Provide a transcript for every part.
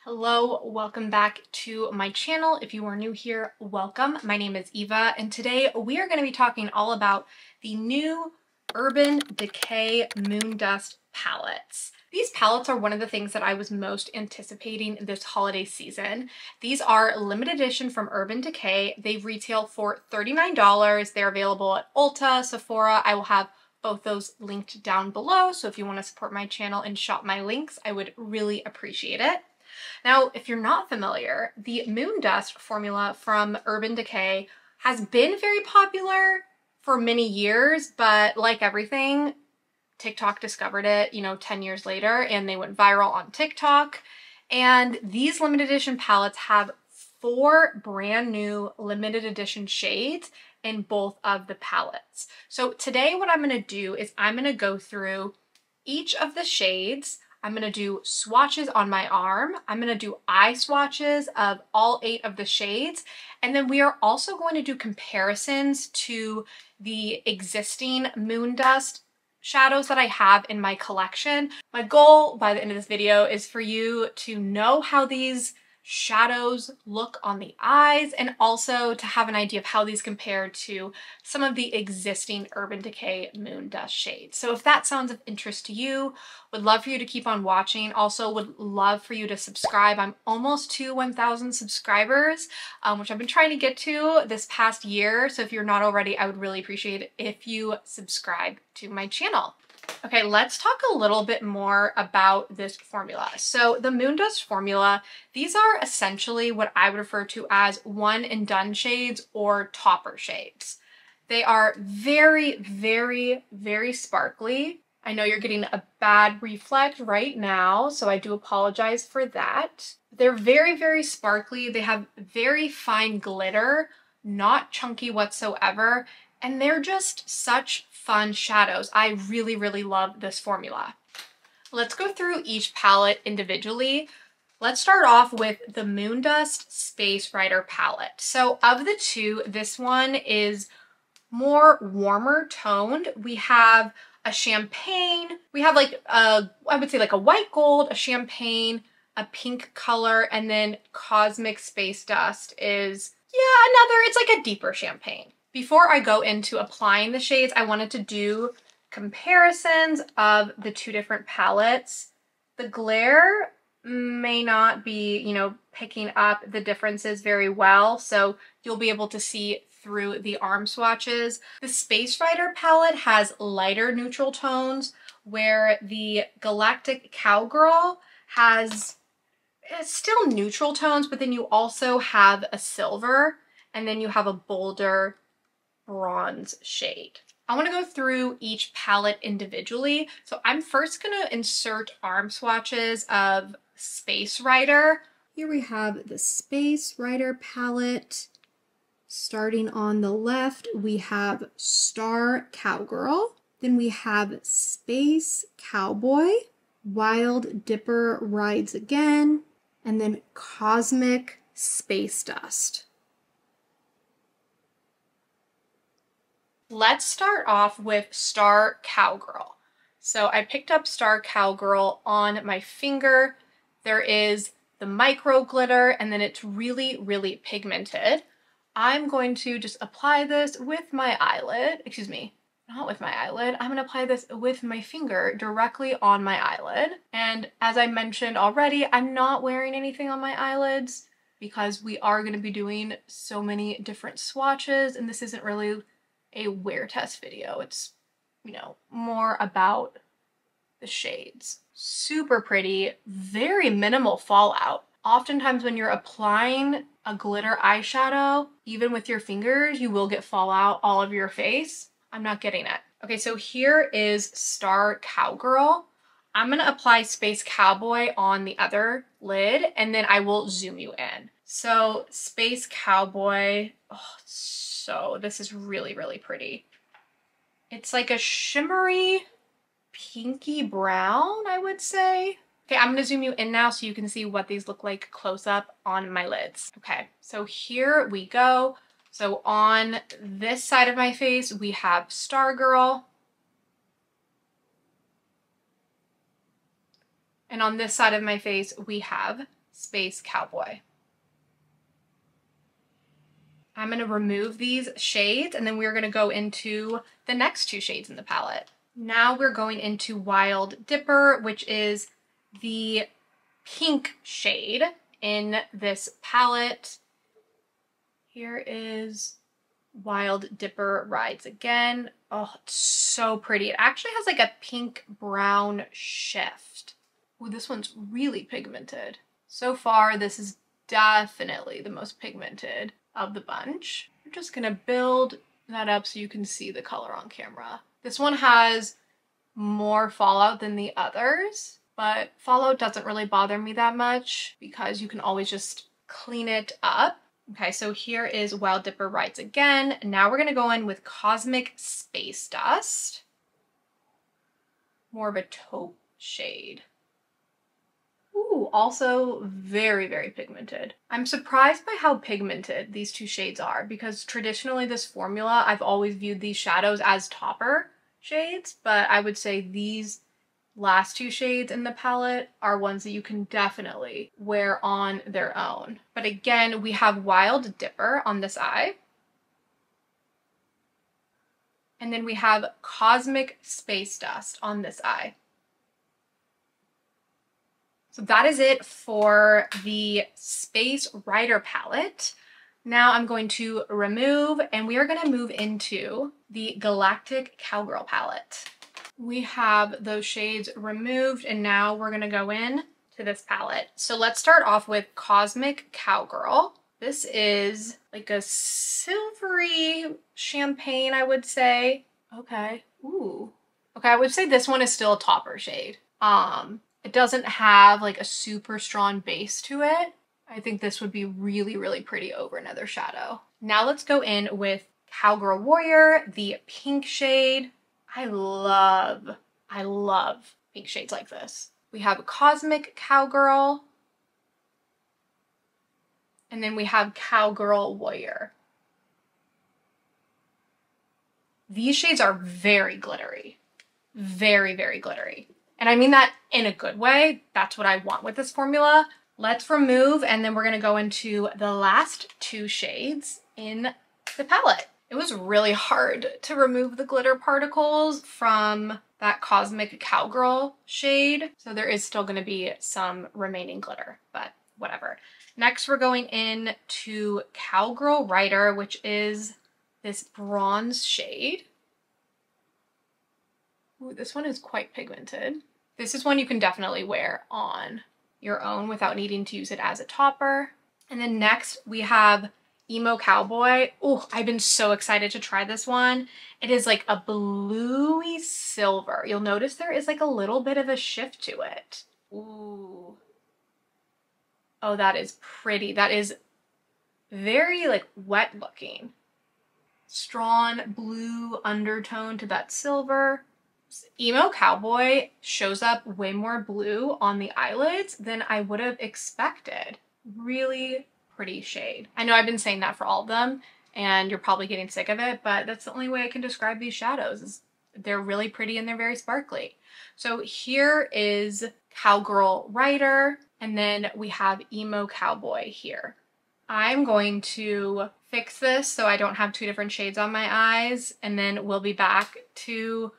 Hello, welcome back to my channel. If you are new here, welcome. My name is Eva, and today we are going to be talking all about the new Urban Decay Moondust palettes. These palettes are one of the things that I was most anticipating this holiday season. These are limited edition from Urban Decay. They retail for $39. They're available at Ulta, Sephora. I will have both those linked down below, so if you want to support my channel and shop my links, I would really appreciate it. Now, if you're not familiar, the Moondust formula from Urban Decay has been very popular for many years, but like everything, TikTok discovered it, 10 years later, and they went viral on TikTok. And these limited edition palettes have 4 brand new limited edition shades in both of the palettes. So today what I'm going to do is I'm going to go through each of the shades. I'm going to do swatches on my arm. I'm going to do eye swatches of all 8 of the shades. And then we are also going to do comparisons to the existing Moondust shadows that I have in my collection. My goal by the end of this video is for you to know how these shadows look on the eyes and also to have an idea of how these compare to some of the existing Urban Decay Moondust shades. So if that sounds of interest to you, would love for you to keep on watching. Also would love for you to subscribe. I'm almost to 1,000 subscribers, which I've been trying to get to this past year. So if you're not already, I would really appreciate it if you subscribe to my channel. Okay, let's talk a little bit more about this formula. So the Moondust formula, these are essentially what I would refer to as one and done shades or topper shades. They are very, very, very sparkly. I know you're getting a bad reflect right now, so I do apologize for that. They're very, very sparkly. They have very fine glitter, not chunky whatsoever, and they're just such fun shadows. I really, really love this formula. Let's go through each palette individually. Let's start off with the Moondust Space Rider palette. So of the two, this one is more warmer toned. We have a champagne, we have like a, I would say like a white gold, a champagne, a pink color, and then Cosmic Space Dust is, it's like a deeper champagne. Before I go into applying the shades, I wanted to do comparisons of the two different palettes. The glare may not be, picking up the differences very well, so you'll be able to see through the arm swatches. The Space Rider palette has lighter neutral tones, where the Galactic Cowgirl has still neutral tones, but then you also have a silver, and then you have a bolder bronze shade. I want to go through each palette individually. So I'm first going to insert arm swatches of Space Rider. Here we have the Space Rider palette. Starting on the left, we have Star Cowgirl. Then we have Space Cowboy, Wild Dipper Rides Again, and then Cosmic Space Dust. Let's start off with Star Cowgirl. So I picked up Star Cowgirl on my finger. There is the micro glitter, and then it's really, really pigmented. I'm going to just apply this with my eyelid. Excuse me, not with my eyelid. I'm going to apply this with my finger directly on my eyelid. And as I mentioned already, I'm not wearing anything on my eyelids because we are going to be doing so many different swatches, and this isn't really a wear test video. It's, more about the shades. Super pretty, very minimal fallout. Oftentimes when you're applying a glitter eyeshadow, even with your fingers, you will get fallout all over your face. I'm not getting it. Okay, so here is Star Cowgirl. I'm gonna apply Space Cowboy on the other lid, and then I will zoom you in. So Space Cowboy, so this is really, really pretty. It's like a shimmery pinky brown, I would say. Okay, I'm gonna zoom you in now so you can see what these look like close up on my lids. Okay, so here we go. So on this side of my face, we have Stargirl. And on this side of my face, we have Space Cowboy. I'm going to remove these shades and then we're going to go into the next two shades in the palette. Now we're going into Wild Dipper, which is the pink shade in this palette. Here is Wild Dipper Rides Again. Oh, it's so pretty. It actually has like a pink brown shift. Oh, this one's really pigmented. So far, this is definitely the most pigmented of the bunch. I'm just gonna build that up so you can see the color on camera. This one has more fallout than the others, but fallout doesn't really bother me that much because you can always just clean it up. Okay, so here is Wild Dipper Rides Again. Now we're gonna go in with Cosmic Space Dust. More of a taupe shade. Ooh, also very, very pigmented. I'm surprised by how pigmented these two shades are because traditionally this formula, I've always viewed these shadows as topper shades, but I would say these last two shades in the palette are ones that you can definitely wear on their own. But again, we have Wild Dipper on this eye. And then we have Cosmic Space Dust on this eye. So that is it for the Space Rider palette. Now I'm going to remove and we are going to move into the Galactic Cowgirl palette. We have those shades removed and now we're going to go in to this palette. So let's start off with Cosmic Cowgirl. This is like a silvery champagne, I would say. Okay. Ooh. Okay, I would say this one is still a topper shade. It doesn't have like a super strong base to it. I think this would be really, really pretty over another shadow. Now let's go in with Cowgirl Warrior, the pink shade. I love pink shades like this. We have Cosmic Cowgirl. And then we have Cowgirl Warrior. These shades are very glittery. Very, very glittery. And I mean that in a good way. That's what I want with this formula. Let's remove and then we're gonna go into the last two shades in the palette. It was really hard to remove the glitter particles from that Cosmic Cowgirl shade. So there is still gonna be some remaining glitter, but whatever. Next, we're going in to Cowgirl Rider, which is this bronze shade. Ooh, this one is quite pigmented. This is one you can definitely wear on your own without needing to use it as a topper. And then next we have Emo Cowboy. Oh, I've been so excited to try this one. It is like a bluey silver. You'll notice there is like a little bit of a shift to it. Ooh. Oh, that is pretty. That is very like wet looking. Strong blue undertone to that silver. Emo Cowboy shows up way more blue on the eyelids than I would have expected. Really pretty shade. I know I've been saying that for all of them and you're probably getting sick of it, but that's the only way I can describe these shadows is they're really pretty and they're very sparkly. So here is Cowgirl Rider and then we have Emo Cowboy here. I'm going to fix this so I don't have two different shades on my eyes and then we'll be back to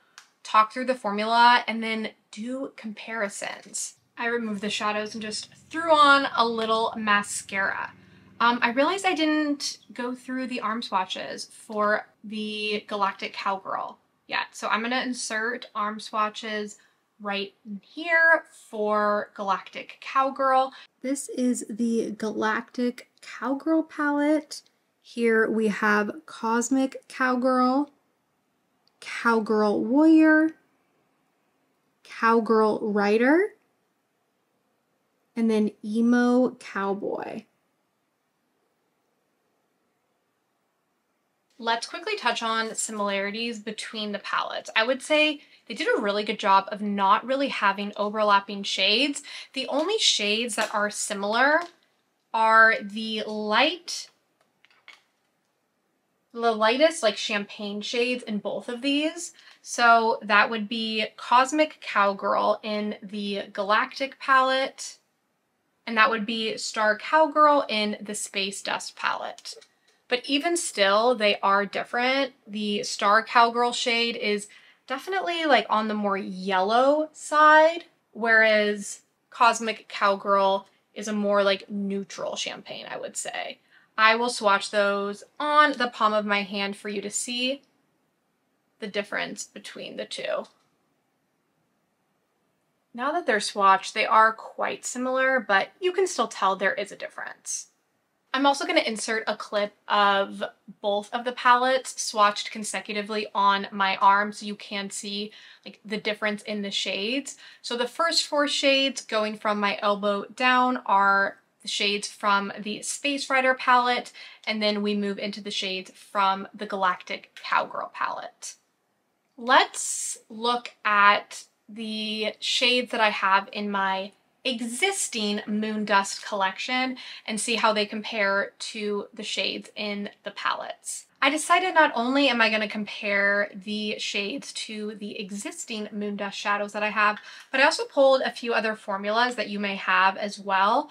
talk through the formula and then do comparisons. I removed the shadows and just threw on a little mascara. I realized I didn't go through the arm swatches for the Galactic Cowgirl yet. So I'm gonna insert arm swatches right here for Galactic Cowgirl. This is the Galactic Cowgirl palette. Here we have Cosmic Cowgirl, Cowgirl Warrior, Cowgirl Rider, and then Emo Cowboy. Let's quickly touch on similarities between the palettes. I would say they did a really good job of not really having overlapping shades. The only shades that are similar are the lightest like champagne shades in both of these. So that would be Cosmic Cowgirl in the Galactic palette and that would be Star Cowgirl in the Space Dust palette. But even still, they are different. The Star Cowgirl shade is definitely like on the more yellow side, whereas Cosmic Cowgirl is a more like neutral champagne, I would say. I will swatch those on the palm of my hand for you to see the difference between the two. Now that they're swatched, they are quite similar, but you can still tell there is a difference. I'm also going to insert a clip of both of the palettes swatched consecutively on my arm so you can see like the difference in the shades. So the first 4 shades going from my elbow down are the shades from the Space Rider palette, and then we move into the shades from the Galactic Cowgirl palette. Let's look at the shades that I have in my existing Moondust collection and see how they compare to the shades in the palettes. I decided not only am I going to compare the shades to the existing Moondust shadows that I have, but I also pulled a few other formulas that you may have as well,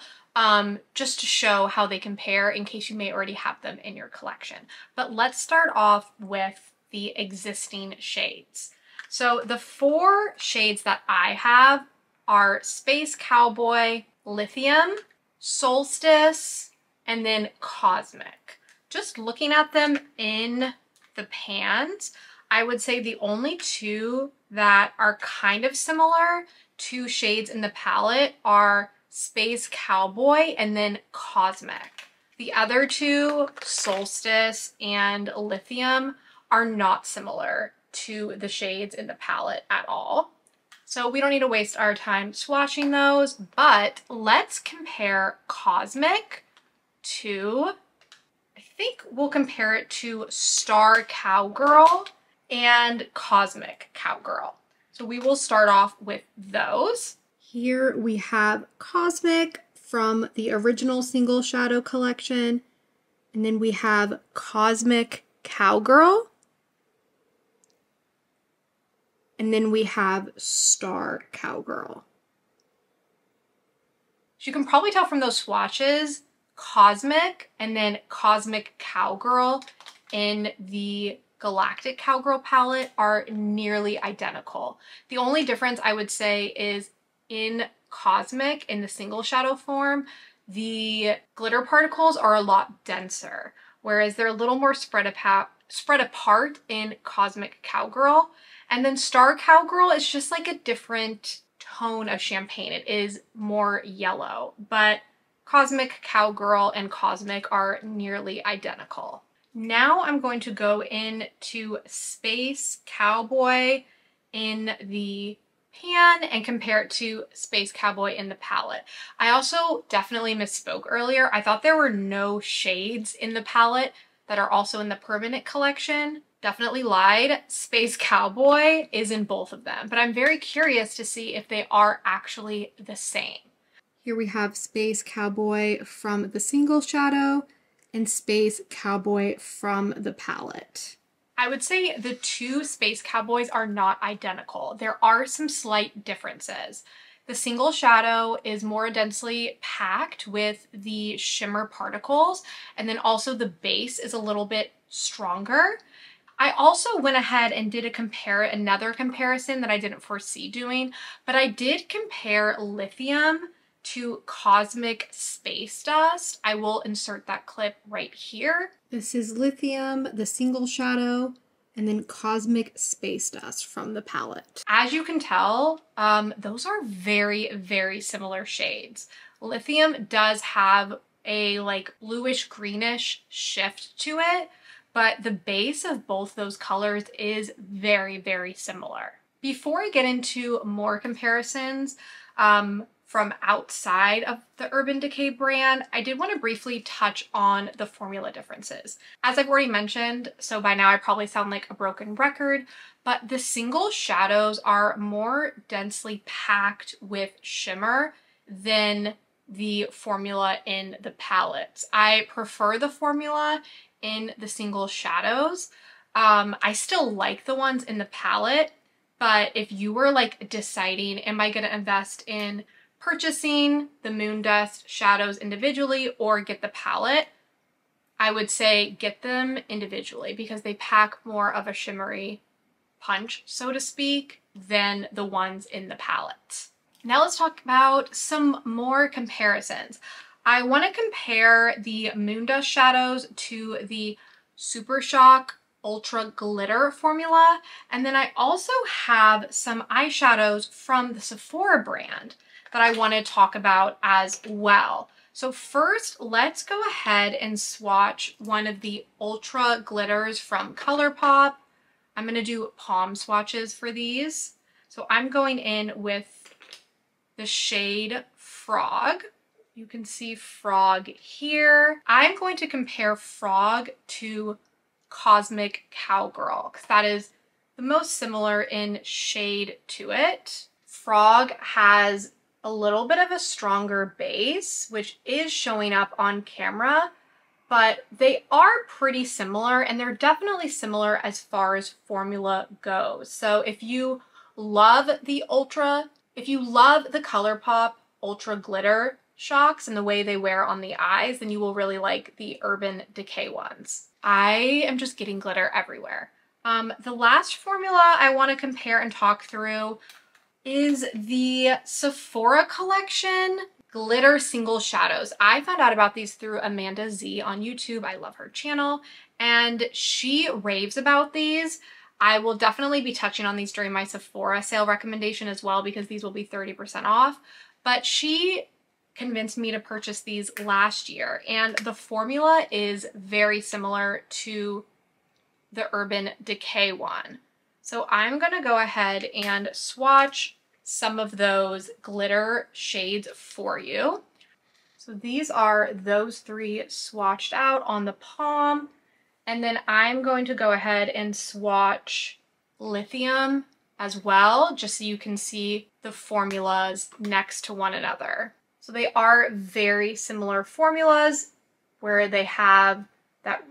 just to show how they compare in case you may already have them in your collection. But let's start off with the existing shades. So the 4 shades that I have are Space Cowboy, Lithium, Solstice, and then Cosmic. Just looking at them in the pans, I would say the only 2 that are kind of similar to shades in the palette are Space Cowboy and then Cosmic. The other 2, Solstice and Lithium, are not similar to the shades in the palette at all. So we don't need to waste our time swatching those, but let's compare Cosmic to, I think we'll compare it to Star Cowgirl and Cosmic Cowgirl. So we will start off with those. Here we have Cosmic from the original Single Shadow collection, and then we have Cosmic Cowgirl. And then we have Star Cowgirl. As you can probably tell from those swatches, Cosmic and then Cosmic Cowgirl in the Galactic Cowgirl palette are nearly identical. The only difference I would say is in Cosmic, in the single shadow form, the glitter particles are a lot denser, whereas they're a little more spread apart in Cosmic Cowgirl. And then Star Cowgirl is just like a different tone of champagne. It is more yellow, but Cosmic Cowgirl and Cosmic are nearly identical. Now I'm going to go into Space Cowboy in the pan and compare it to Space Cowboy in the palette. I also definitely misspoke earlier. I thought there were no shades in the palette that are also in the permanent collection. Definitely lied. Space Cowboy is in both of them, but I'm very curious to see if they are actually the same. Here we have Space Cowboy from the single shadow and Space Cowboy from the palette. I would say the 2 Space Cowboys are not identical. There are some slight differences. The single shadow is more densely packed with the shimmer particles, and then also the base is a little bit stronger. I also went ahead and did another comparison that I didn't foresee doing, but I did compare Lithium to Cosmic Space Dust. I will insert that clip right here. This is Lithium, the single shadow, and then Cosmic Space Dust from the palette. As you can tell, those are very, very similar shades. Lithium does have a like bluish greenish shift to it, but the base of both those colors is very, very similar. Before I get into more comparisons from outside of the Urban Decay brand, I did want to briefly touch on the formula differences. As I've already mentioned, so by now I probably sound like a broken record, but the single shadows are more densely packed with shimmer than the formula in the palettes. I prefer the formula in the single shadows. I still like the ones in the palette, but if you were like deciding, am I going to invest in purchasing the Moondust shadows individually or get the palette, I would say get them individually because they pack more of a shimmery punch, so to speak, than the ones in the palette. Now let's talk about some more comparisons. I want to compare the Moondust shadows to the Super Shock Ultra Glitter formula, and then I also have some eyeshadows from the Sephora brand that I want to talk about as well. So first, let's go ahead and swatch one of the Ultra Glitters from Colourpop. I'm going to do palm swatches for these. So I'm going in with the shade Frog. You can see Frog here. I'm going to compare Frog to Cosmic Cowgirl because that is the most similar in shade to it. Frog has a little bit of a stronger base, which is showing up on camera, but they are pretty similar, and they're definitely similar as far as formula goes. So if you love the Colourpop Ultra Glitter shocks and the way they wear on the eyes, then you will really like the Urban Decay ones. I am just getting glitter everywhere. The last formula I want to compare and talk through is the Sephora collection Glitter Single Shadows. I found out about these through Amanda Z on YouTube. I love her channel, and she raves about these. I will definitely be touching on these during my Sephora sale recommendation as well because these will be 30% off, but she convinced me to purchase these last year, and the formula is very similar to the Urban Decay one. So I'm gonna go ahead and swatch some of those glitter shades for you. So these are those three swatched out on the palm, and then I'm going to go ahead and swatch Lithium as well, just so you can see the formulas next to one another. So they are very similar formulas where they have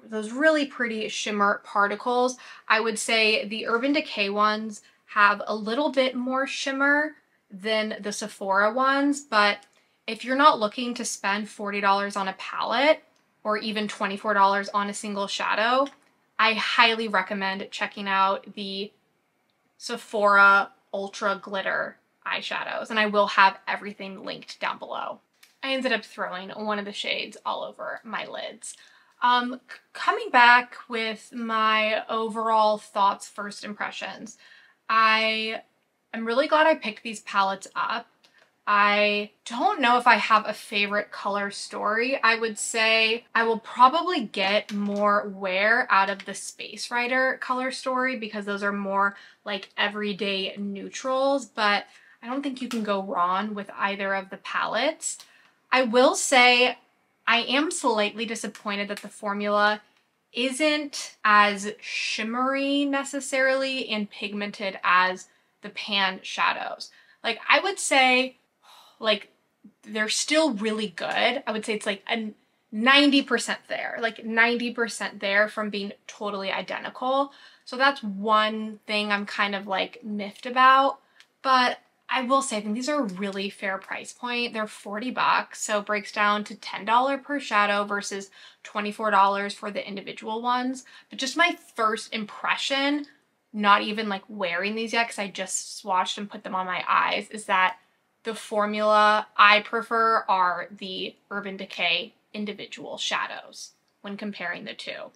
those really pretty shimmer particles. I would say the Urban Decay ones have a little bit more shimmer than the Sephora ones, but if you're not looking to spend $40 on a palette or even $24 on a single shadow, I highly recommend checking out the Sephora Ultra Glitter eyeshadows, and I will have everything linked down below. I ended up throwing one of the shades all over my lids. Coming back with my overall thoughts, first impressions, I am really glad I picked these palettes up. I don't know if I have a favorite color story. I would say I will probably get more wear out of the Space Rider color story because those are more like everyday neutrals, but I don't think you can go wrong with either of the palettes. I will say I am slightly disappointed that the formula isn't as shimmery necessarily and pigmented as the pan shadows. Like, I would say, like, they're still really good. I would say it's like a 90% there, like 90% there from being totally identical. So that's one thing I'm kind of like miffed about, but I will say I think these are a really fair price point. They're 40 bucks, so it breaks down to $10 per shadow versus $24 for the individual ones. But just my first impression, not even like wearing these yet because I just swatched and put them on my eyes, is that the formula I prefer are the Urban Decay individual shadows when comparing the two.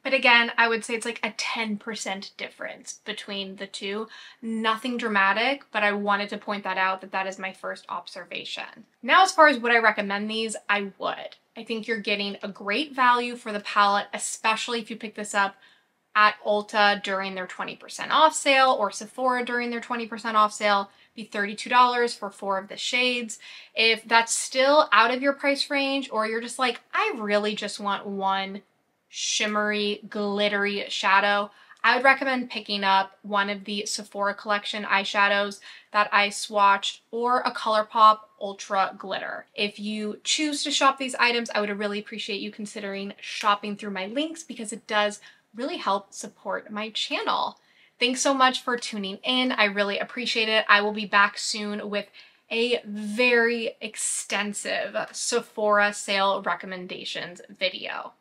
But again, I would say it's like a 10% difference between the two. Nothing dramatic, but I wanted to point that out, that is my first observation. Now, as far as would I recommend these, I would. I think you're getting a great value for the palette, especially if you pick this up at Ulta during their 20% off sale or Sephora during their 20% off sale. Be $32 for 4 of the shades. If that's still out of your price range, or you're just like, I really just want one shimmery, glittery shadow, I would recommend picking up one of the Sephora collection eyeshadows that I swatched, or a Colourpop Ultra Glitter. If you choose to shop these items, I would really appreciate you considering shopping through my links because it does really help support my channel. Thanks so much for tuning in. I really appreciate it. I will be back soon with a very extensive Sephora sale recommendations video.